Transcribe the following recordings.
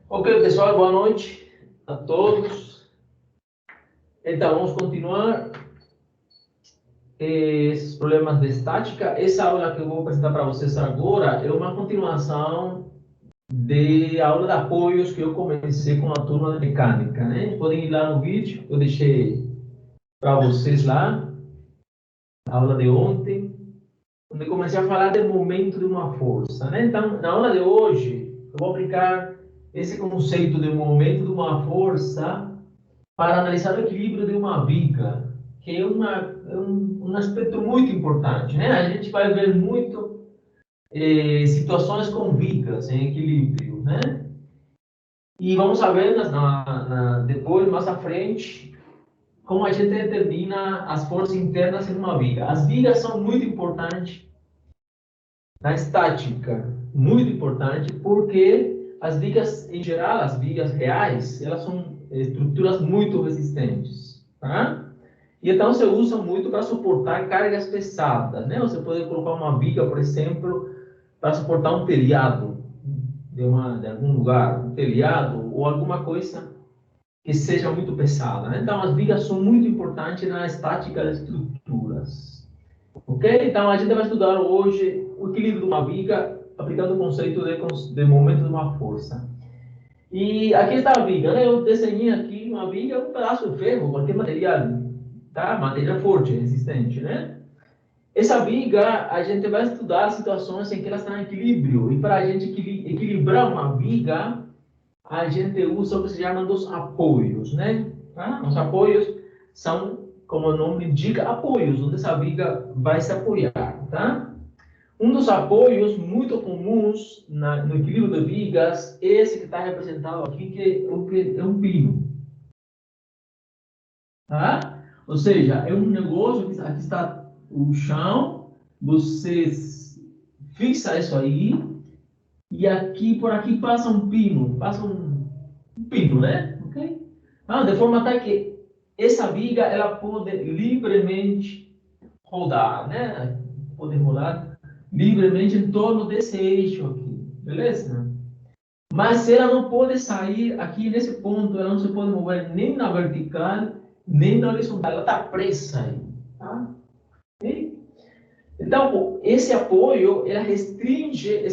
Ok, pessoal, boa noite a todos. Então, vamos continuar esses problemas de estática. Essa aula que eu vou apresentar para vocês agora é uma continuação da aula de apoios que eu comecei com a turma de mecânica, né? Podem ir lá no vídeo, eu deixei para vocês lá, a aula de ontem, onde eu comecei a falar do momento de uma força, né? Então, na aula de hoje, eu vou aplicar esse conceito de momento de uma força para analisar o equilíbrio de uma viga, que é um aspecto muito importante, né? A gente vai ver muito situações com vigas em equilíbrio, né? E vamos saber depois, mais à frente, como a gente determina as forças internas em uma viga. As vigas são muito importantes na estática, muito importante, porque as vigas, em geral, as vigas reais, elas são estruturas muito resistentes, tá? E então se usa muito para suportar cargas pesadas, né? Você pode colocar uma viga, por exemplo, para suportar um telhado de algum lugar, um telhado ou alguma coisa que seja muito pesada, né? Então as vigas são muito importantes na estática das estruturas. Ok? Então a gente vai estudar hoje o equilíbrio de uma viga aplicando o conceito de momento de uma força. E aqui está a viga, né? Eu desenhei aqui uma viga, um pedaço de ferro, qualquer material, tá? Matéria forte, resistente, né? Essa viga, a gente vai estudar situações em que ela está em equilíbrio. E para a gente equilibrar uma viga, a gente usa o que se chama dos apoios, né? Tá? Os apoios são, como o nome indica, apoios, onde essa viga vai se apoiar, tá? Um dos apoios muito comuns no equilíbrio de vigas é esse que está representado aqui, que é um pino. Tá? Ou seja, é um negócio que aqui está o chão, você fixa isso aí, e aqui, por aqui passa um pino, um pino, né? Ok? De forma tal que essa viga, ela pode livremente rodar, né? Pode rodar livremente em torno desse eixo aqui, beleza? Mas ela não pode sair aqui nesse ponto, ela não se pode mover nem na vertical, nem na horizontal, ela está presa aí. Tá? Okay? Então, esse apoio restringe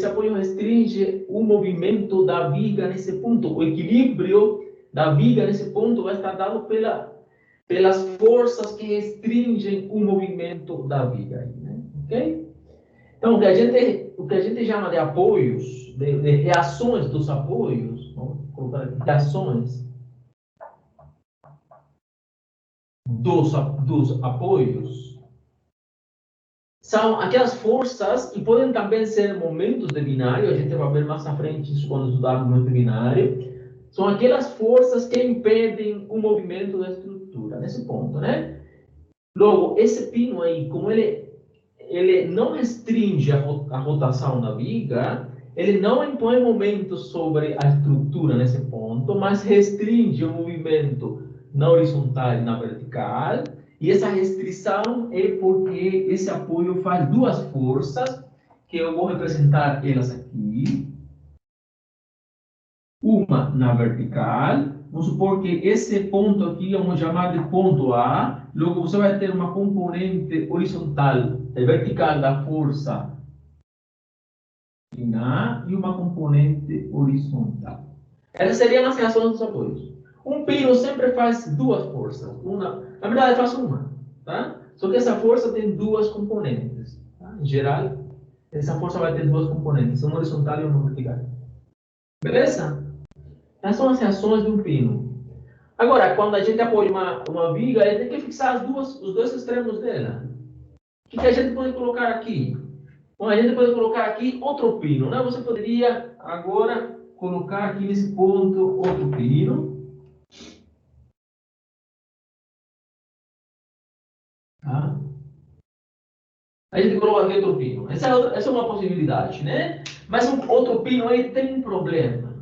o movimento da viga nesse ponto. O equilíbrio da viga nesse ponto vai estar dado pelas forças que restringem o movimento da viga. Né? Ok? Então, o que a gente chama de apoios, de reações dos apoios, vamos colocar aqui, reações dos apoios, são aquelas forças que podem também ser momentos de binário, a gente vai ver mais à frente isso quando estudar o momento binário, são aquelas forças que impedem o movimento da estrutura, nesse ponto, né? Logo, esse pino aí, como ele não restringe a rotação da viga, ele não impõe momento sobre a estrutura nesse ponto, mas restringe o movimento na horizontal e na vertical. E essa restrição é porque esse apoio faz duas forças, que eu vou representar elas aqui. Uma na vertical, vamos supor que esse ponto aqui vamos chamar de ponto A, logo você vai ter uma componente horizontal e vertical da força em A e uma componente horizontal. Essas seriam as reações dos apoios. Um pino sempre faz duas forças. Na verdade, faz uma. Tá? Só que essa força tem duas componentes. Tá? Em geral, essa força vai ter duas componentes, uma horizontal e uma vertical. Beleza? Essas são as reações de um pino. Agora, quando a gente apoia uma viga, a gente tem que fixar os dois extremos dela. O que a gente pode colocar aqui? Bom, a gente pode colocar aqui outro pino, né? Você poderia agora colocar aqui nesse ponto outro pino. Tá? A gente coloca aqui outro pino. Essa é uma possibilidade, né? Mas outro pino aí tem um problema.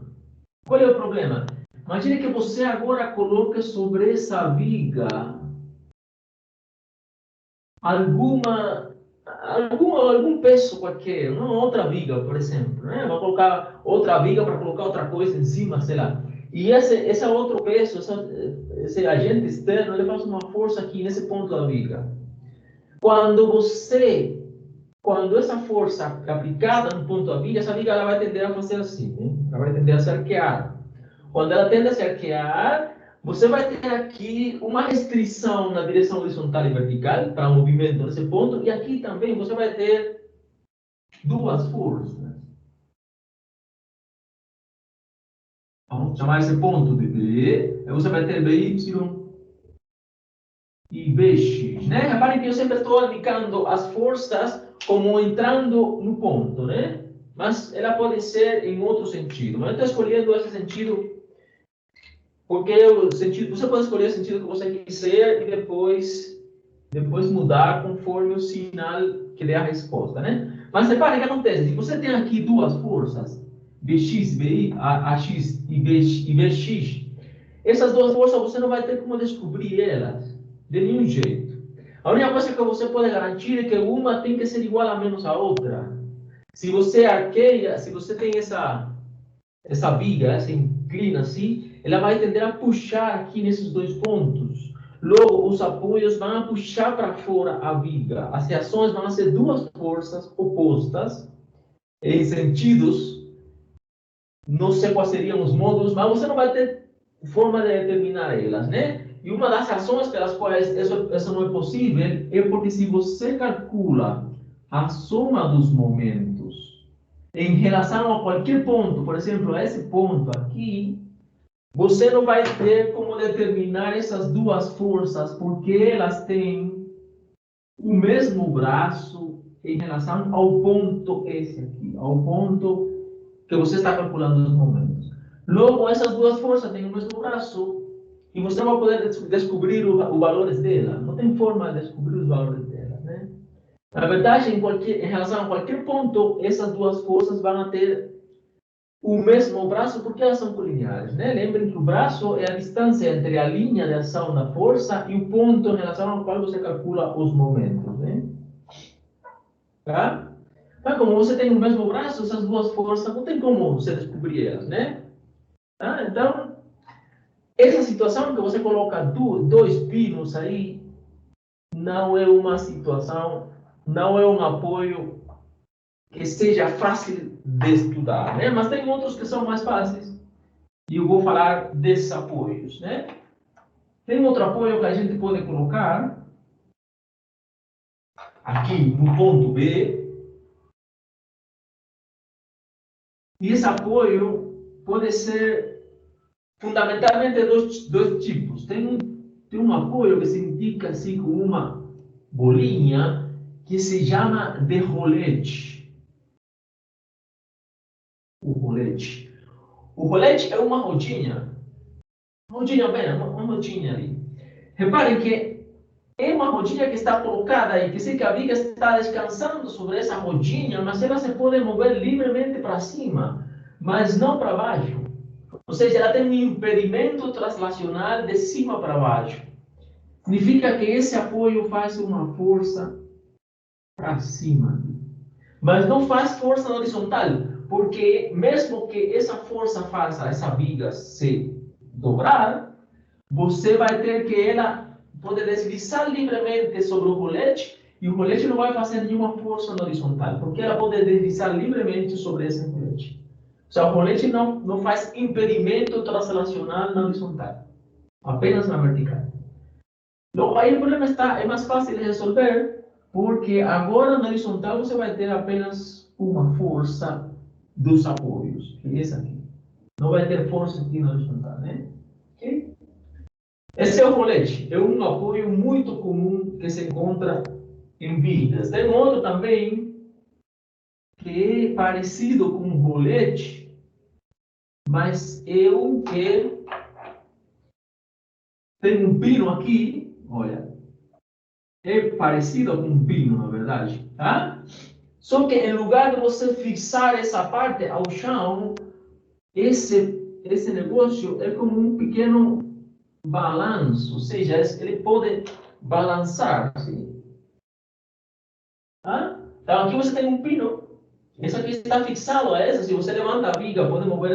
Qual é o problema? Imagine que você agora coloque sobre essa viga alguma algum peso qualquer, uma outra viga, por exemplo, né? Vai colocar outra viga para colocar outra coisa em cima, sei lá. E esse outro peso, esse agente externo, ele faz uma força aqui nesse ponto da viga. Quando essa força é aplicada no ponto da viga, essa viga ela vai tender a fazer assim, né? Ela vai tender a se arquear. Quando ela tende a se arquear, você vai ter aqui uma restrição na direção horizontal e vertical para o movimento nesse ponto, e aqui também você vai ter duas forças. Vamos chamar esse ponto de B, aí você vai ter BY e BX, né? Reparem que eu sempre estou indicando as forças como entrando no ponto, né? Mas ela pode ser em outro sentido. Mas eu estou escolhendo esse sentido porque o sentido, você pode escolher o sentido que você quiser e depois mudar conforme o sinal que dê a resposta, né? Mas repare o que acontece. Se você tem aqui duas forças, Bx, Bi, Ax e Bx, essas duas forças você não vai ter como descobrir elas de nenhum jeito. A única coisa que você pode garantir é que uma tem que ser igual a menos a outra. Se você arqueia, se você tem essa viga, essa inclina assim, ela vai tender a puxar aqui nesses dois pontos. Logo, os apoios vão puxar para fora a viga. As reações vão ser duas forças opostas, em sentidos, não sei quais seriam os módulos, mas você não vai ter forma de determinar elas, né? E uma das razões pelas quais isso não é possível é porque se você calcula a soma dos momentos em relação a qualquer ponto, por exemplo, a esse ponto aqui, você não vai ter como determinar essas duas forças, porque elas têm o mesmo braço em relação ao ponto esse aqui, ao ponto que você está calculando os momentos. Logo, essas duas forças têm o mesmo braço e você não vai poder descobrir os valores dela. Não tem forma de descobrir os valores dela, né? Na verdade, em relação a qualquer ponto, essas duas forças vão ter o mesmo braço porque elas são colineares, né? Lembrem que o braço é a distância entre a linha de ação da força e o ponto em relação ao qual você calcula os momentos, né? Tá? Mas como você tem o mesmo braço, essas duas forças não tem como você descobrir elas, né? Tá? Então, essa situação que você coloca dois pinos aí, não é uma situação, não é um apoio que seja fácil de estudar, né? Mas tem outros que são mais fáceis. E eu vou falar desses apoios, né? Tem outro apoio que a gente pode colocar aqui no ponto B. E esse apoio pode ser fundamentalmente dois tipos. Tem um apoio que se indica assim com uma bolinha que se chama de rolete. O rolete. O rolete é uma rodinha bem, uma rodinha ali. Reparem que é uma rodinha que está colocada aí, que se que a viga está descansando sobre essa rodinha, mas ela se pode mover livremente para cima, mas não para baixo. Ou seja, ela tem um impedimento translacional de cima para baixo. Significa que esse apoio faz uma força para cima, mas não faz força horizontal, porque mesmo que essa força faça essa viga se dobrar, você vai ter que ela pode deslizar livremente sobre o rolete e o rolete não vai fazer nenhuma força na horizontal, porque ela pode deslizar livremente sobre esse rolete. O sea, o rolete não faz impedimento translacional na horizontal, apenas na vertical. Logo, aí o problema é mais fácil de resolver, porque agora na horizontal você vai ter apenas uma força dos apoios, que é essa aqui. Não vai ter força aqui na horizontal, né? Ok? Esse é o rolete, é um apoio muito comum que se encontra em vigas. Tem outro também que é parecido com o rolete, mas é um que tem um pino aqui, olha, é parecido com um pino, na verdade, tá? Só que em lugar de você fixar essa parte ao chão, esse negócio é como um pequeno balanço, ou seja, ele pode balançar, assim. Tá? Então, aqui você tem um pino. Isso aqui está fixado a essa. Se você levanta a viga, pode mover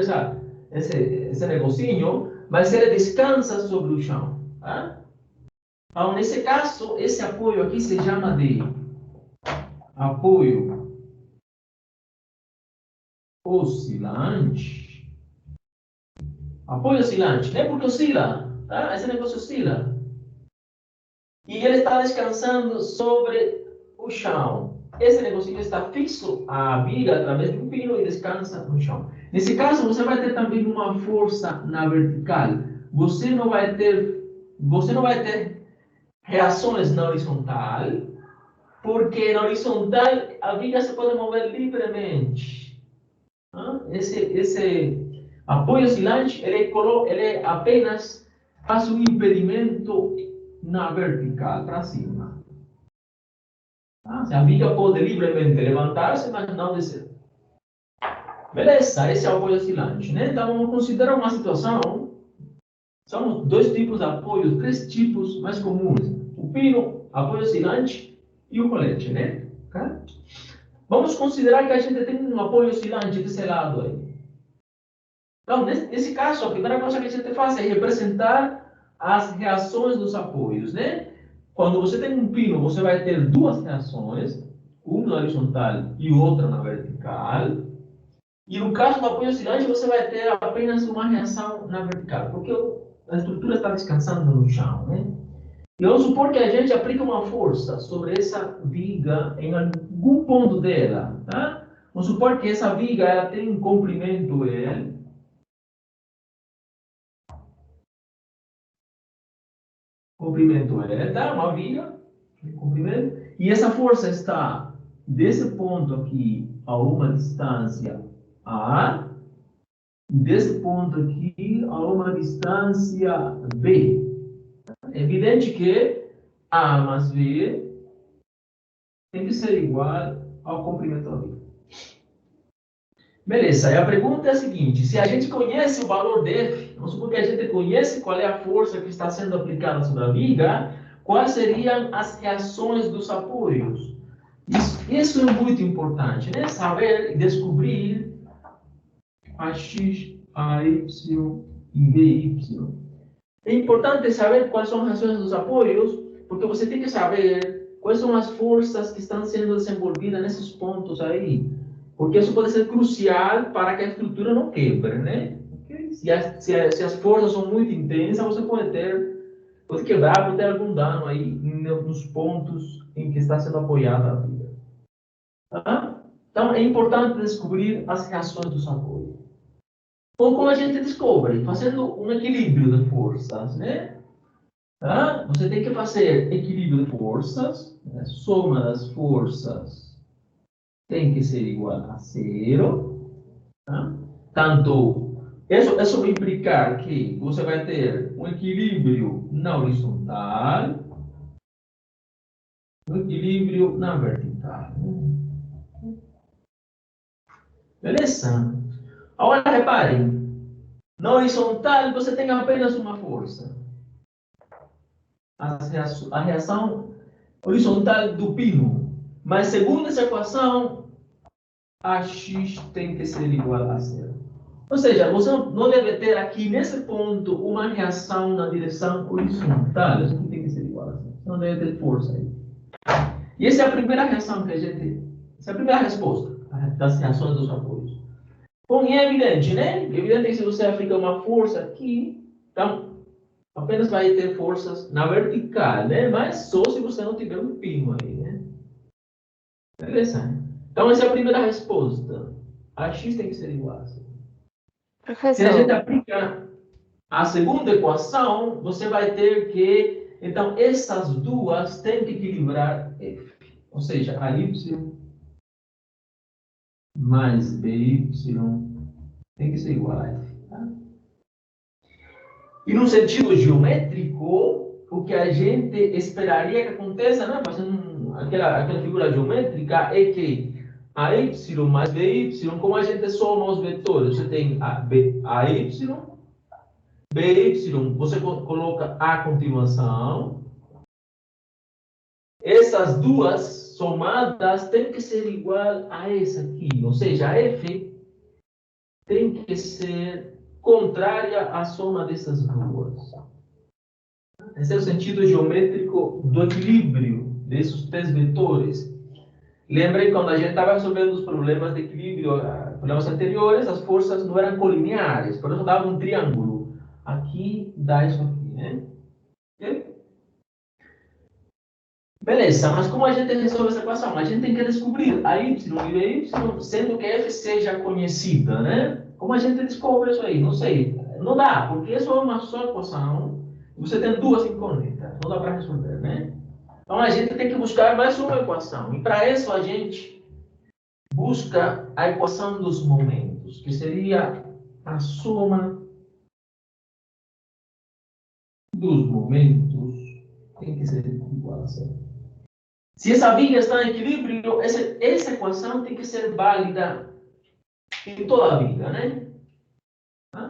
esse negocinho, mas ele descansa sobre o chão. Tá? Então, nesse caso, esse apoio aqui se chama de apoio oscilante. Apoio oscilante, né? Porque oscila, tá? Esse negócio oscila. E ele está descansando sobre o chão. Esse negocinho está fixo à viga através de um pino e descansa no chão. Nesse caso, você vai ter também uma força na vertical. Você não vai ter reações na horizontal, porque na horizontal a viga se pode mover livremente. Esse apoio oscilante, ele apenas faz um impedimento na vertical, para cima. A viga pode livremente levantar-se, mas não descer. Beleza, esse é o apoio oscilante, né? Então, vamos considerar uma situação. São dois tipos de apoio, três tipos mais comuns. O pino, apoio oscilante e o colete, né? Okay? Vamos considerar que a gente tem um apoio oscilante desse lado aí. Então, nesse caso, a primeira coisa que a gente faz é representar as reações dos apoios, né? Quando você tem um pino, você vai ter duas reações, uma na horizontal e outra na vertical. E no caso do apoio oscilante, você vai ter apenas uma reação na vertical, porque a estrutura está descansando no chão, né? E vamos supor que a gente aplica uma força sobre essa viga em algum ponto dela, tá? Vamos supor que essa viga ela tem um comprimento L. Comprimento L, tá? Uma viga, comprimento. E essa força está desse ponto aqui a uma distância A, desse ponto aqui a uma distância B. É evidente que A mais B tem que ser igual ao comprimento da viga. Beleza, e a pergunta é a seguinte: se a gente conhece o valor de F, vamos supor que a gente conhece qual é a força que está sendo aplicada sobre a viga, quais seriam as reações dos apoios? Isso é muito importante, né? Saber e descobrir a X, a Y e BY. É importante saber quais são as reações dos apoios, porque você tem que saber quais são as forças que estão sendo desenvolvidas nesses pontos aí. Porque isso pode ser crucial para que a estrutura não quebre, né? Okay? Se as forças são muito intensas, você pode quebrar, pode ter algum dano aí nos pontos em que está sendo apoiada a viga. Tá? Então, é importante descobrir as reações dos apoios. Ou como a gente descobre? Fazendo um equilíbrio de forças, né? Tá? Você tem que fazer equilíbrio de forças, né? Soma das forças tem que ser igual a zero. Tá? Tanto, isso vai implicar que você vai ter um equilíbrio na horizontal, um equilíbrio na vertical. Beleza? Agora reparem, na horizontal você tem apenas uma força. A reação horizontal do pino. Mas segundo essa equação, a x tem que ser igual a zero. Ou seja, você não deve ter aqui nesse ponto uma reação na direção horizontal. Isso aqui tem que ser igual a zero. Você não deve ter força aí. E essa é a primeira reação que a gente. Essa é a primeira resposta das reações dos apoios. Bom, e é evidente, né? É evidente que se você aplica uma força aqui, então apenas vai ter forças na vertical, né? Mas só se você não tiver um pino aí, né? Beleza. Então, essa é a primeira resposta. A x tem que ser igual a zero. Se a gente Professor, aplica a segunda equação, você vai ter que, então, essas duas têm que equilibrar f. Ou seja, a y mais by tem que ser igual a f. Tá? E no sentido geométrico, o que a gente esperaria que aconteça, né, fazendo aquela figura geométrica, é que a y mais by, como a gente soma os vetores, você tem a y, by, você coloca a continuação. Essas duas somadas têm que ser igual a essa aqui. Ou seja, a F tem que ser contrária à soma dessas duas. Esse é o sentido geométrico do equilíbrio desses três vetores. Lembrem quando a gente estava resolvendo os problemas de equilíbrio, problemas anteriores, as forças não eram colineares, por isso dava um triângulo. Aqui dá isso aqui, né? Okay? Beleza, mas como a gente resolve essa equação? A gente tem que descobrir a y e y, sendo que f seja conhecida, né? Como a gente descobre isso aí? Não sei. Não dá, porque isso é uma só equação. Você tem duas incógnitas, não dá para resolver, né? Então a gente tem que buscar mais uma equação. E para isso a gente busca a equação dos momentos, que seria a soma dos momentos tem que ser igual a zero. Se essa viga está em equilíbrio, essa equação tem que ser válida em toda a viga, né?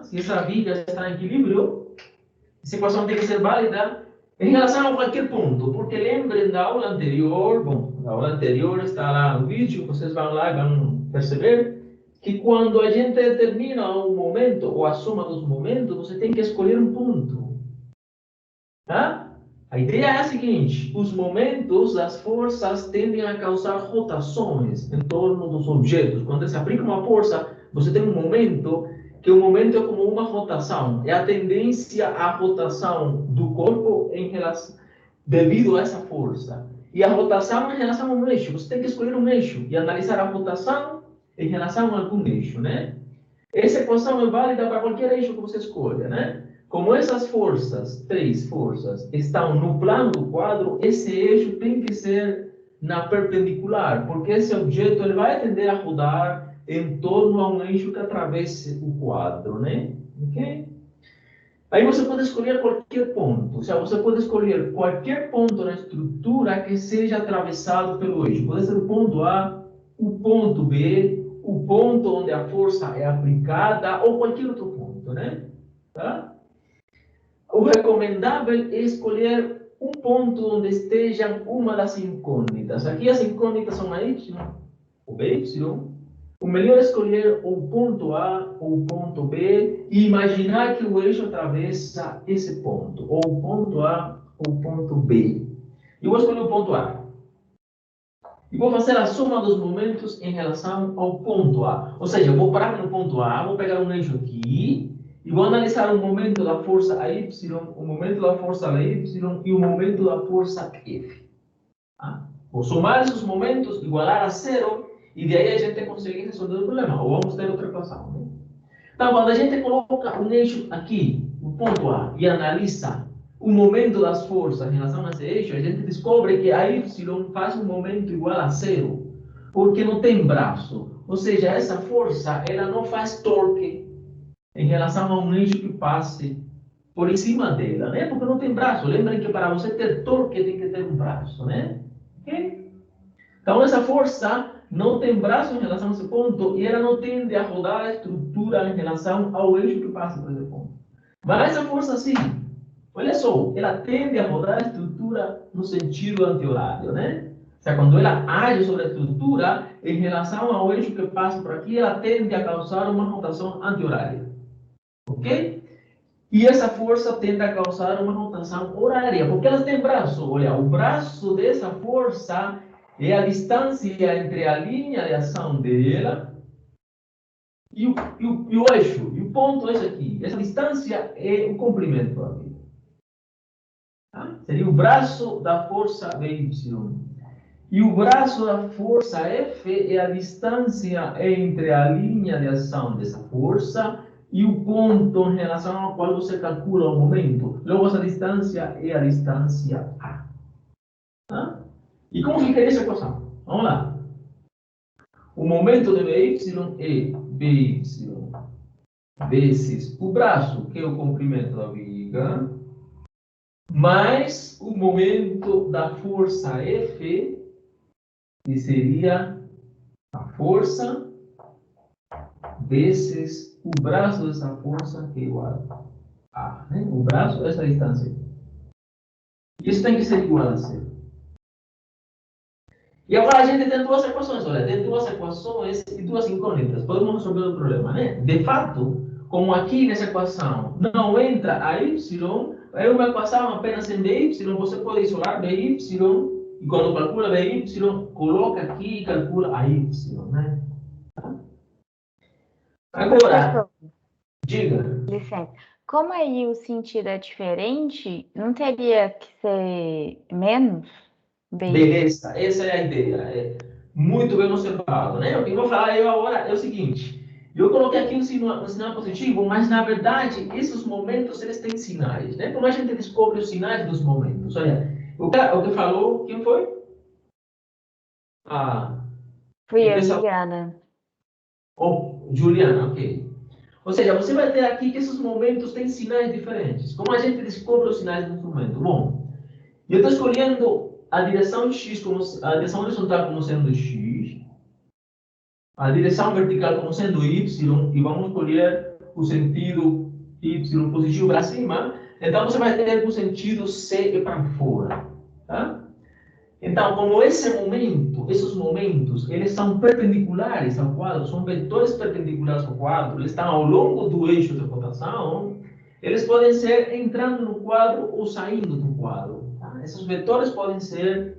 Se essa viga está em equilíbrio, essa equação tem que ser válida em relação a qualquer ponto, porque lembrem da aula anterior, bom, a aula anterior está lá no vídeo, vocês vão lá e vão perceber que quando a gente determina um momento, ou a soma dos momentos, você tem que escolher um ponto. Tá? A ideia é a seguinte: os momentos, as forças tendem a causar rotações em torno dos objetos. Quando se aplica uma força, você tem um momento, que o momento é como uma rotação. É a tendência à rotação do corpo em relação, devido a essa força. E a rotação em relação a um eixo. Você tem que escolher um eixo e analisar a rotação em relação a algum eixo, né? Essa equação é válida para qualquer eixo que você escolha, né? Como essas forças, três forças, estão no plano do quadro, esse eixo tem que ser na perpendicular, porque esse objeto ele vai tender a rodar em torno a um eixo que atravesse o quadro, né? Ok? Aí você pode escolher qualquer ponto, ou seja, você pode escolher qualquer ponto na estrutura que seja atravessado pelo eixo. Pode ser o ponto A, o ponto B, o ponto onde a força é aplicada ou qualquer outro ponto, né? Tá? O recomendável é escolher um ponto onde esteja uma das incógnitas. Aqui as incógnitas são a y, o b, y. O melhor é escolher o ponto A ou o ponto B e imaginar que o eixo atravessa esse ponto, ou o ponto A ou o ponto B. Eu vou escolher o ponto A. E vou fazer a soma dos momentos em relação ao ponto A. Ou seja, eu vou parar no ponto A, vou pegar um eixo aqui, e vou analisar o momento da força AY, o momento da força AY e o momento da força F. Vou somar esses momentos, igualar a zero, e daí a gente consegue resolver o problema. Ou vamos ter outra equação, né? Então, quando a gente coloca um eixo aqui, o ponto A, e analisa o momento das forças em relação a esse eixo, a gente descobre que a Y faz um momento igual a zero, porque não tem braço. Ou seja, essa força ela não faz torque em relação a um eixo que passe por em cima dela, né? Porque não tem braço. Lembrem que para você ter torque tem que ter um braço, né? Okay? Então essa força não tem braço em relação a esse ponto e ela não tende a rodar a estrutura em relação ao eixo que passa por esse ponto. Mas essa força sim, olha só, ela tende a rodar a estrutura no sentido anti-horário, né? Ou seja, quando ela age sobre a estrutura, em relação ao eixo que passa por aqui, ela tende a causar uma rotação anti-horária. Ok? E essa força tende a causar uma rotação horária, porque ela tem braço. Olha, o braço dessa força é a distância entre a linha de ação dela e o eixo. E o ponto é esse aqui. Essa distância é o comprimento aqui. Tá? Seria o braço da força VY. E o braço da força F é a distância entre a linha de ação dessa força e o ponto em relação ao qual você calcula o momento. Logo, essa distância é a distância A. Tá? E como ficaria essa equação? Vamos lá. O momento de BY é BY vezes o braço, que é o comprimento da viga, mais o momento da força F, que seria a força vezes o braço dessa força, que é igual a A. Né? O braço é essa distância. Isso tem que ser igual a zero. E agora a gente tem duas equações, olha, tem duas equações e duas incógnitas. Podemos resolver o problema, né? De fato, como aqui nessa equação não entra a y, é uma equação apenas em dy, você pode isolar dy, e quando calcula dy, coloca aqui e calcula a y, né? Agora, Professor, diga. licença. Como aí o sentido é diferente, não teria que ser menos BY? Beleza, essa é a ideia. É muito bem observado, né? O que eu vou falar eu agora é o seguinte. Eu coloquei aqui um sinal positivo, mas na verdade esses momentos eles têm sinais, né? Como a gente descobre os sinais dos momentos? Olha, o que falou, quem foi? A Fui eu, empresa, Juliana. oh, Juliana, ok. Ou seja, você vai ter aqui que esses momentos têm sinais diferentes. Como a gente descobre os sinais dos momentos? Bom, eu estou escolhendo a direção x como a direção horizontal como sendo x, a direção vertical como sendo y, e vamos escolher o sentido y positivo para cima, então você vai ter o sentido c para fora. Tá? Então, como esses momentos, eles são perpendiculares ao quadro, são vetores perpendiculares ao quadro, eles estão ao longo do eixo de rotação, eles podem ser entrando no quadro ou saindo do quadro. Tá? Esses vetores podem ser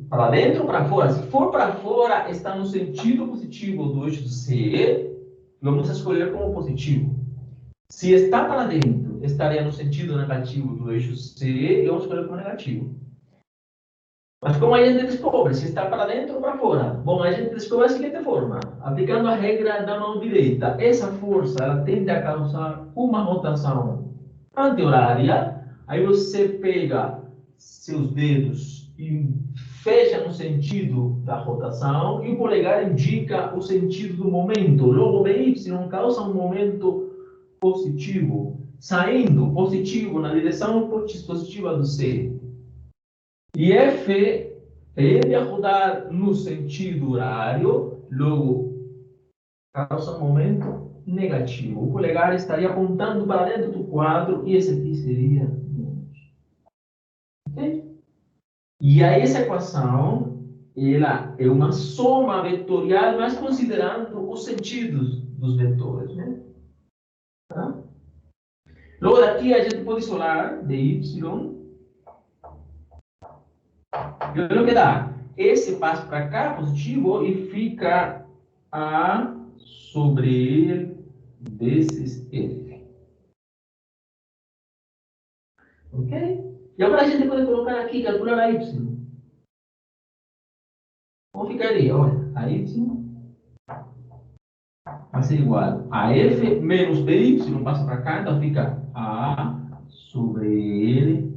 para dentro ou para fora. Se for para fora, está no sentido positivo do eixo C, vamos escolher como positivo. Se está para dentro, estaria no sentido negativo do eixo C, e vamos escolher como negativo. Mas como a gente descobre se está para dentro ou para fora? Bom, a gente descobre da seguinte forma, aplicando a regra da mão direita. Essa força ela tende a causar uma rotação anti-horária. Aí você pega seus dedos e fecha no sentido da rotação e o polegar indica o sentido do momento. Logo, BY causa um momento positivo, saindo positivo na direção positiva do C. E F tende a rodar no sentido horário, logo causa um momento negativo. O polegar estaria apontando para dentro do quadro e esse aqui seria menos. Ok? E aí essa equação, ela é uma soma vetorial, mas considerando os sentidos dos vetores, né? Tá? Logo daqui a gente pode isolar dy, e olha o que dá. Esse passa para cá, positivo, e fica A sobre ele desses F. Ok? E agora a gente pode colocar aqui, calcular a Y. Como ficaria? Olha, a Y vai ser igual a F menos BY, passa para cá, então fica A sobre ele,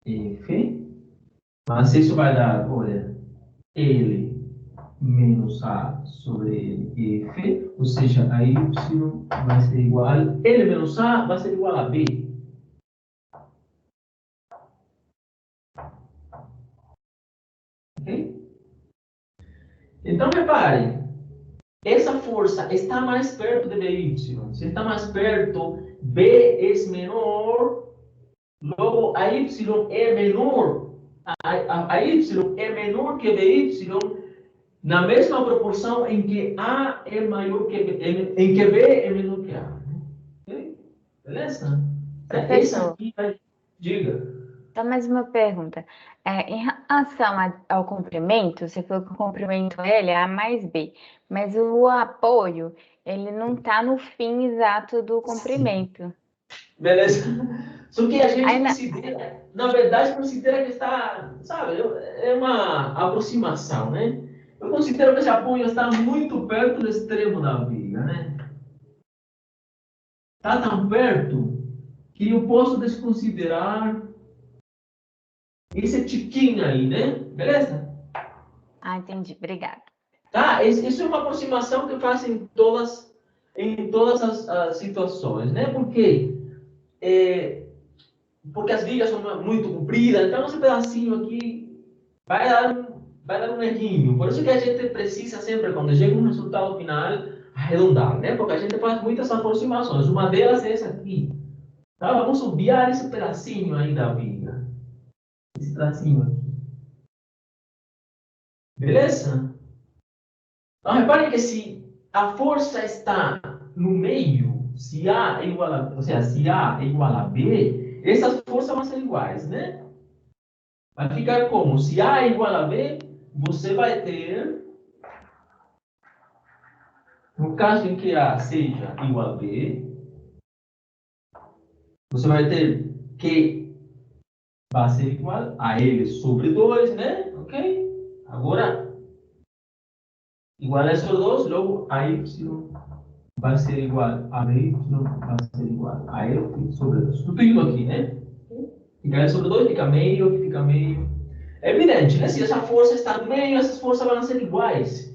F. Mas isso vai dar, olha, L menos A sobre ele, F, ou seja, a Y vai ser igual, L menos A vai ser igual a B. Ok? Então, repare, essa força está mais perto de BY. Se está mais perto, B é menor, logo a Y é menor. A Y é menor que BY na mesma proporção em que A é maior que B, em que B é menor que A. Ok? Beleza? Essa Professor, aqui, diga. só mais uma pergunta. Em relação ao comprimento, você falou que o comprimento L é A mais B, mas o apoio, ele não está no fim exato do Sim. comprimento. Beleza? Só que a gente Aí, considera, na verdade, considera que está, sabe, é uma aproximação, né? Eu considero que esse apoio está muito perto do extremo da viga, né? Está tão perto que eu posso desconsiderar esse tiquinho aí, né? Beleza? entendi, obrigada. Tá? Isso é uma aproximação que eu faço em todas as situações, né? É, porque as vigas são muito compridas, então esse pedacinho aqui vai dar um errinho. Por isso que a gente precisa sempre, quando chega um resultado final, arredondar, né? Porque a gente faz muitas aproximações. Uma delas é essa aqui. Tá? Vamos obviar esse pedacinho aí da viga. Esse pedacinho aqui. Beleza? Então, reparem que se a força está no meio, se A é igual a, ou seja, se A é igual a B, essas forças vão ser iguais, né? Vai ficar como? Se A é igual a B, você vai ter, no caso em que A seja igual a B, você vai ter que vai ser igual a L sobre 2, né? Ok? Agora, igual a L sobre 2, logo a Y vai ser igual a B, vai ser igual a L sobre 2. Tudo aqui, né? Fica L sobre 2, fica meio. É evidente, né? Se essa força está no meio, essas forças vão ser iguais.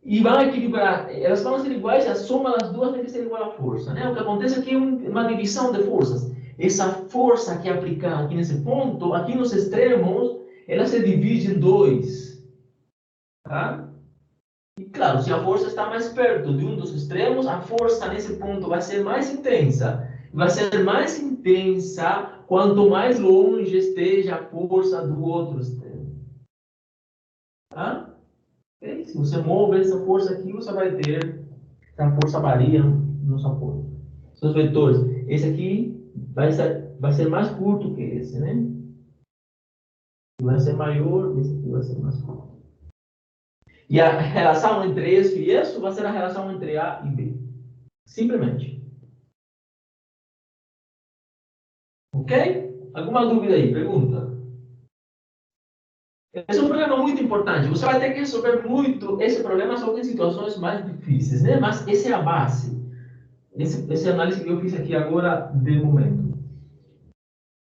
E vão equilibrar, elas vão ser iguais, a soma das duas tem que ser igual à força, né? O que acontece aqui é uma divisão de forças. Essa força que é aplicada aqui nesse ponto, aqui nos extremos, ela se divide em dois, tá? E claro, se a força está mais perto de um dos extremos, a força nesse ponto vai ser mais intensa. Vai ser mais intensa quanto mais longe esteja a força do outro extremo, tá? Okay? Se você move essa força aqui, você vai ter a força varia nos apoios. Seus vetores. Esse aqui vai ser mais curto que esse, né? Vai ser maior, esse aqui vai ser mais curto. E a relação entre esse e isso vai ser a relação entre A e B. Simplesmente. Ok? Alguma dúvida aí? Pergunta. Esse é um problema muito importante. Você vai ter que resolver muito esse problema só em situações mais difíceis, né? Mas essa é a base. Esse análise que eu fiz aqui agora, de momento.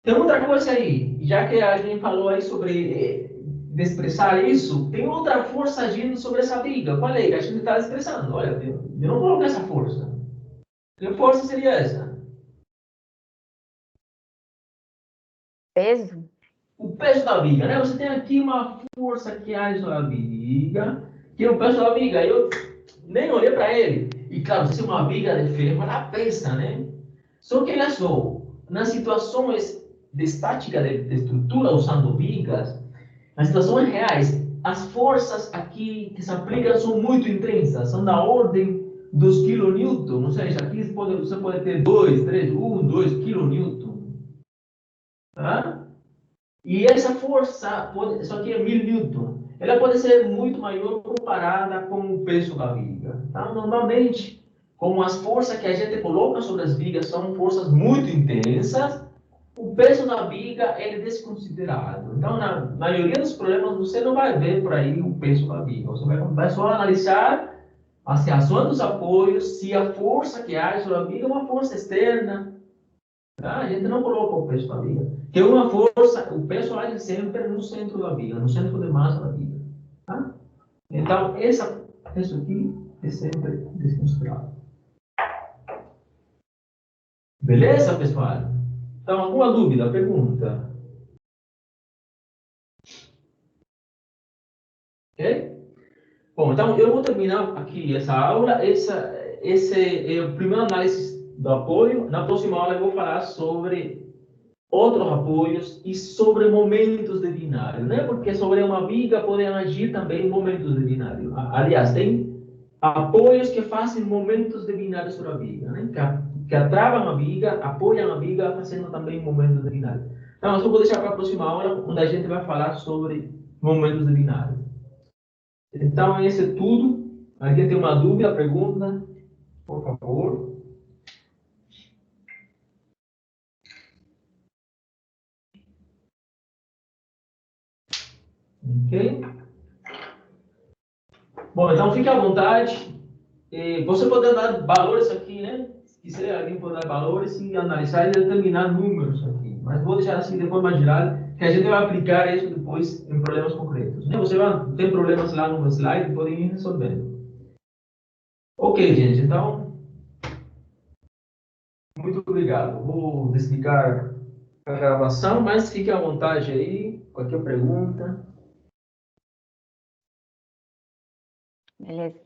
Tem outra coisa aí, já que a gente falou aí sobre de expressar isso, tem outra força agindo sobre essa viga. Qual é que a gente está expressando? Olha, eu não coloquei essa força. Que força seria essa? Peso? O peso da viga, né? Você tem aqui uma força que age sobre a viga, que é o peso da viga. Eu nem olhei para ele. E claro, se uma viga de ferro, ela pesa, né? Só que olha só, nas situações de estática de estrutura usando vigas, nas situações reais, as forças aqui que se aplicam são muito intensas, são da ordem dos kilonewton, ou seja, aqui você pode ter 2, 3, 1, 2 kilonewton. Tá? E essa força, só que é 1000 newton, ela pode ser muito maior comparada com o peso da viga. Tá? Normalmente, como as forças que a gente coloca sobre as vigas são forças muito intensas, o peso da viga é desconsiderado. Então, na maioria dos problemas, você não vai ver por aí o peso da viga. Você vai só analisar as reações dos apoios, se a força que age sobre a viga é uma força externa. Tá? A gente não coloca o peso da viga. Que é uma força, o peso age sempre no centro da viga, no centro de massa da viga. Tá? Então, isso aqui é sempre desconsiderado. Beleza, pessoal? Então, alguma dúvida, pergunta? Ok? Bom, então eu vou terminar aqui essa aula. Esse é o primeiro análise do apoio. Na próxima aula eu vou falar sobre outros apoios e sobre momentos de binário, né? Porque sobre uma viga podem agir também momentos de binário. Aliás, tem apoios que fazem momentos de binário sobre a viga, né? Que atravam a viga, apoiam a viga, fazendo também momentos de binário. Então, eu vou deixar para a próxima aula, onde a gente vai falar sobre momentos de binário. Então, isso é tudo. Alguém tem uma dúvida, pergunta? Por favor. Ok? Bom, então fique à vontade. Você pode dar valores aqui, né? Se quiser, alguém pode dar valores e analisar e determinar números aqui. Mas vou deixar assim de forma geral, que a gente vai aplicar isso depois em problemas concretos, né? Você vai ter problemas lá no slide e podem ir resolvendo. Ok, gente. Então, muito obrigado. Vou desligar a gravação, mas fique à vontade aí. Qualquer pergunta. Beleza.